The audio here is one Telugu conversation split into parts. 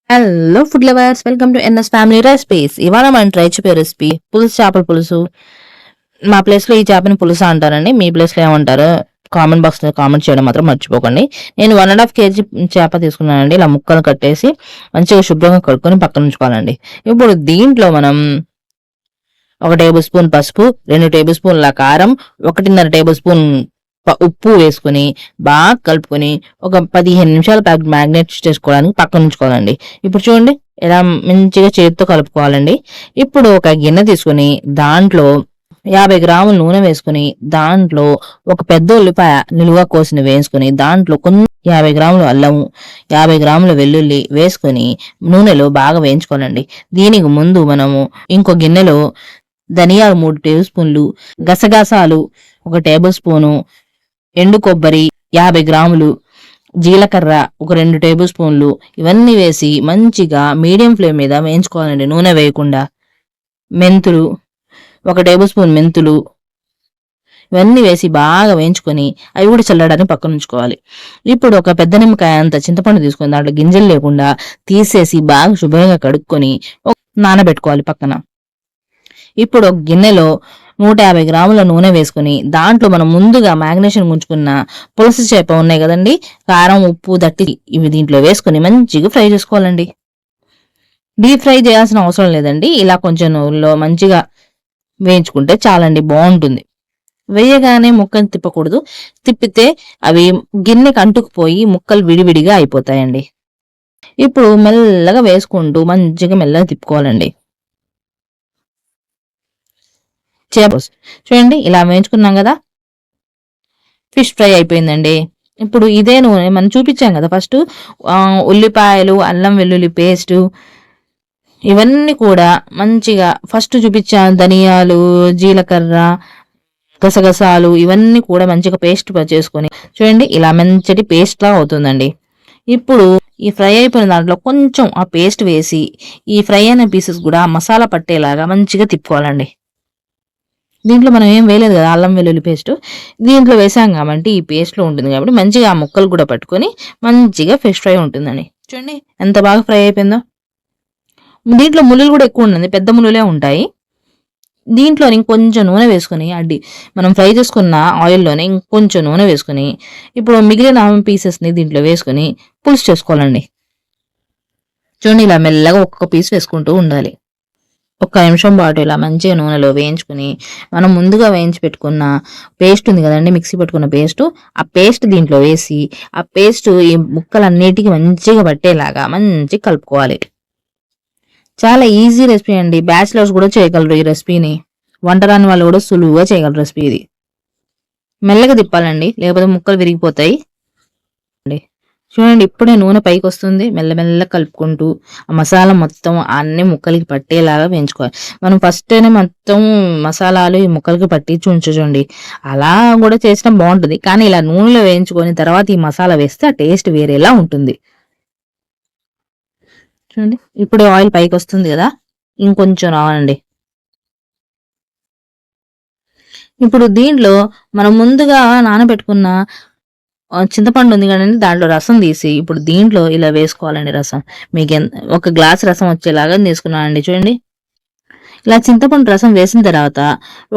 Hello food lovers, welcome to NS family recipes. ఇవాళ మనం ట్రై చెప్పే రెసిపీ పులుసు, చేపల పులుసు. మా ప్లేస్ లో ఈ చేపని పులుసు అంటారండి. మీ ప్లేస్ లో ఏమంటారు కామెంట్ బాక్స్ లో కామెంట్ చేయడం మాత్రం మర్చిపోకండి. నేను 1.5 kg చేప తీసుకున్నానండి. ఇలా ముక్కలు కట్టేసి మంచిగా శుభ్రంగా కడుక్కొని పక్కన ఉంచుకోవాలండి. ఇప్పుడు దీంట్లో మనం 1 టేబుల్ స్పూన్ పసుపు, 2 టేబుల్ స్పూన్ల కారం, 1.5 టేబుల్ స్పూన్ ఉప్పు వేసుకుని బాగా కలుపుకొని ఒక 15 నిమిషాలు మ్యాగ్నేట్ చేసుకోవడానికి పక్కన ఉంచుకోవాలండి. ఇప్పుడు చూడండి ఇలా మంచిగా చేతితో కలుపుకోవాలండి. ఇప్పుడు ఒక గిన్నె తీసుకుని దాంట్లో 50 గ్రాముల నూనె వేసుకుని దాంట్లో ఒక పెద్ద ఉల్లిపాయ నిలువుగా కోసిన వేసుకుని దాంట్లో కొన్ని 50 గ్రాములు అల్లము, 50 గ్రాముల వెల్లుల్లి వేసుకుని నూనెలో బాగా వేయించుకోవాలండి. దీనికి ముందు మనము ఇంకో గిన్నెలో ధనియాలు 3 టేబుల్ స్పూన్లు, గసగసాలు 1 టేబుల్ స్పూను, ఎండు కొబ్బరి 50 గ్రాములు, జీలకర్ర ఒక 2 టేబుల్ స్పూన్లు ఇవన్నీ వేసి మంచిగా మీడియం ఫ్లేమ్ మీద వేయించుకోవాలండి, నూనె వేయకుండా. మెంతులు 1 టేబుల్ స్పూన్ మెంతులు ఇవన్నీ వేసి బాగా వేయించుకొని అవి కూడా చల్లడానికి పక్కన ఉంచుకోవాలి. ఇప్పుడు ఒక పెద్ద నిమ్మకాయ అంత చింతపండు తీసుకొని దాంట్లో గింజలు లేకుండా తీసేసి బాగా శుభ్రంగా కడుక్కొని నానబెట్టుకోవాలి పక్కన. ఇప్పుడు ఒక గిన్నెలో 150 గ్రాముల నూనె వేసుకుని దాంట్లో మనం ముందుగా మ్యాగ్నేషన్ ఉంచుకున్న పులస చేప ఉన్నాయి కదండి, కారం ఉప్పు దట్టి ఇవి దీంట్లో వేసుకుని మంచిగా ఫ్రై చేసుకోవాలండి. డీప్ ఫ్రై చేయాల్సిన అవసరం లేదండి. ఇలా కొంచెం నూనెలో మంచిగా వేయించుకుంటే చాలండి, బాగుంటుంది. వేయగానే ముక్కలు తిప్పకూడదు, తిప్పితే అవి గిన్నెకి అంటుకుపోయి ముక్కలు విడివిడిగా అయిపోతాయండి. ఇప్పుడు మెల్లగా వేసుకుంటూ మంచిగా మెల్లగా తిప్పుకోవాలండి. చూడండి ఇలా వేయించుకున్నాం కదా, ఫిష్ ఫ్రై అయిపోయిందండి. ఇప్పుడు ఇదే నూనె మనం చూపించాం కదా ఫస్ట్, ఉల్లిపాయలు, అల్లం వెల్లుల్లి పేస్టు ఇవన్నీ కూడా మంచిగా ఫస్ట్ చూపించాను. ధనియాలు, జీలకర్ర, గసగసాలు ఇవన్నీ కూడా మంచిగా పేస్ట్ చేసుకొని చూడండి ఇలా మంచిటి పేస్ట్ లా అవుతుందండి. ఇప్పుడు ఈ ఫ్రై అయిపోయిన దాంట్లో కొంచెం ఆ పేస్ట్ వేసి ఈ ఫ్రై అయిన పీసెస్ కూడా మసాలా పట్టేలాగా మంచిగా తిప్పుకోవాలండి. దీంట్లో మనం ఏం వేయలేదు కదా అల్లం వెల్లుల్లి పేస్ట్, దీంట్లో వేసాం కాబట్టి ఈ పేస్ట్లో ఉంటుంది కాబట్టి మంచిగా ఆ ముక్కలు కూడా పట్టుకొని మంచిగా ఫిష్ ఫ్రై ఉంటుందండి. చూడండి ఎంత బాగా ఫ్రై అయిపోయిందో. దీంట్లో ముళ్ళులు కూడా ఎక్కువ ఉంటుంది, పెద్ద ముళ్ళులే ఉంటాయి. దీంట్లో ఇంకొంచెం నూనె వేసుకొని మనం ఫ్రై చేసుకున్న ఆయిల్లోనే ఇంకొంచెం నూనె వేసుకొని ఇప్పుడు మిగిలిన పీసెస్ని దీంట్లో వేసుకొని పులుసు చేసుకోవాలండి. చూడండి ఇలా మెల్లగా ఒక్కొక్క పీస్ వేసుకుంటూ ఉండాలి. 1 నిమిషం పాటు ఇలా మంచిగా నూనెలో వేయించుకుని మనం ముందుగా వేయించి పెట్టుకున్న పేస్ట్ ఉంది కదండి, మిక్సీ పెట్టుకున్న పేస్ట్, ఆ పేస్ట్ దీంట్లో వేసి ఆ పేస్ట్ ఈ ముక్కలన్నిటికీ మంచిగా పట్టేలాగా మంచిగా కలుపుకోవాలి. చాలా ఈజీ రెసిపీ అండి, బ్యాచిలర్స్ కూడా చేయగలరు ఈ రెసిపీని. వంట రాని వాళ్ళు కూడా సులువుగా చేయగలరు రెసిపీ ఇది. మెల్లగా తిప్పాలండి, లేకపోతే ముక్కలు విరిగిపోతాయి. చూడండి ఇప్పుడే నూనె పైకి వస్తుంది. మెల్లమెల్ల కలుపుకుంటూ ఆ మసాలా మొత్తం అన్ని ముక్కలకి పట్టేలాగా వేయించుకోవాలి. మనం ఫస్ట్నే మొత్తం మసాలాలు ఈ ముక్కలకి పట్టించి ఉంచండి, అలా కూడా చేసినా బాగుంటుంది. కానీ ఇలా నూనెలో వేయించుకొని తర్వాత ఈ మసాలా వేస్తే ఆ టేస్ట్ వేరేలా ఉంటుంది. చూడండి ఇప్పుడే ఆయిల్ పైకి వస్తుంది కదా, ఇంకొంచెం రావాలండి. ఇప్పుడు దీంట్లో మనం ముందుగా నానబెట్టుకున్న చింతపండు ఉంది కదండి, దాంట్లో రసం తీసి ఇప్పుడు దీంట్లో ఇలా వేసుకోవాలండి. రసం మీకు 1 గ్లాస్ రసం వచ్చేలాగా తీసుకున్నానండి. చూడండి ఇలా చింతపండు రసం వేసిన తర్వాత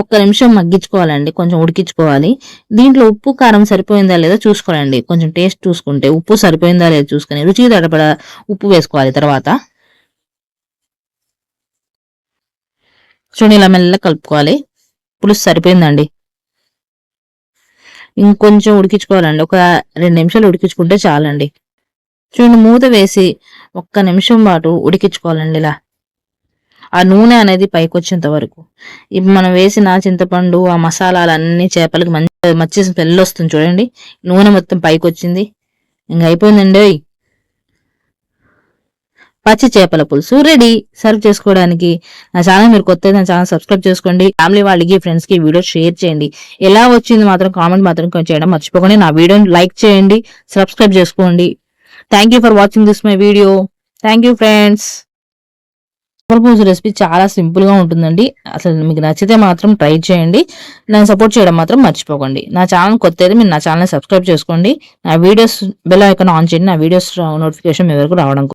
1 నిమిషం మగ్గించుకోవాలండి, కొంచెం ఉడికించుకోవాలి. దీంట్లో ఉప్పు కారం సరిపోయిందా లేదా చూసుకోవాలండి. కొంచెం టేస్ట్ చూసుకుంటే ఉప్పు సరిపోయిందా లేదా చూసుకుని రుచికి తడపడ ఉప్పు వేసుకోవాలి. తర్వాత చూడండి ఇలా మెల్లగా కలుపుకోవాలి. పులుసు సరిపోయిందండి, ఇంకొంచెం ఉడికించుకోవాలండి. ఒక 2 నిమిషాలు ఉడికించుకుంటే చాలండి. చూడండి మూత వేసి 1 నిమిషం పాటు ఉడికించుకోవాలండి. ఇలా ఆ నూనె అనేది పైకి వచ్చేంత వరకు. ఇప్పుడు మనం వేసిన చింతపండు ఆ మసాలాలన్నీ చేపలకి మంచి స్మెల్ వస్తుంది. చూడండి నూనె మొత్తం పైకి వచ్చింది, ఇంక అయిపోయిందండి. పచ్చి చేపల పులుసు రెడీ, సర్వ్ చేసుకోవడానికి. నా ఛానల్ మీరు కొత్త నా ఛానల్ సబ్స్క్రైబ్ చేసుకోండి. ఫ్యామిలీ వాళ్ళకి, ఫ్రెండ్స్ కి వీడియో షేర్ చేయండి. ఎలా వచ్చింది మాత్రం కామెంట్ మాత్రం చేయడం మర్చిపోకండి. నా వీడియోని లైక్ చేయండి, సబ్స్క్రైబ్ చేసుకోండి. Thank you for watching this my video. Thank you friends. చేపల పులుసు రెసిపీ చాలా సింపుల్ గా ఉంటుందండి. అసలు మీకు నచ్చితే మాత్రం ట్రై చేయండి. నన్ను సపోర్ట్ చేయడం మాత్రం మర్చిపోకండి. నా ఛానల్ కొత్త అయితే మీరు నా ఛానల్ సబ్స్క్రైబ్ చేసుకోండి. నా వీడియోస్ బెల్ ఐకాన్ ఆన్ చేయండి, నా వీడియోస్ నోటిఫికేషన్ మీ వరకు రావడం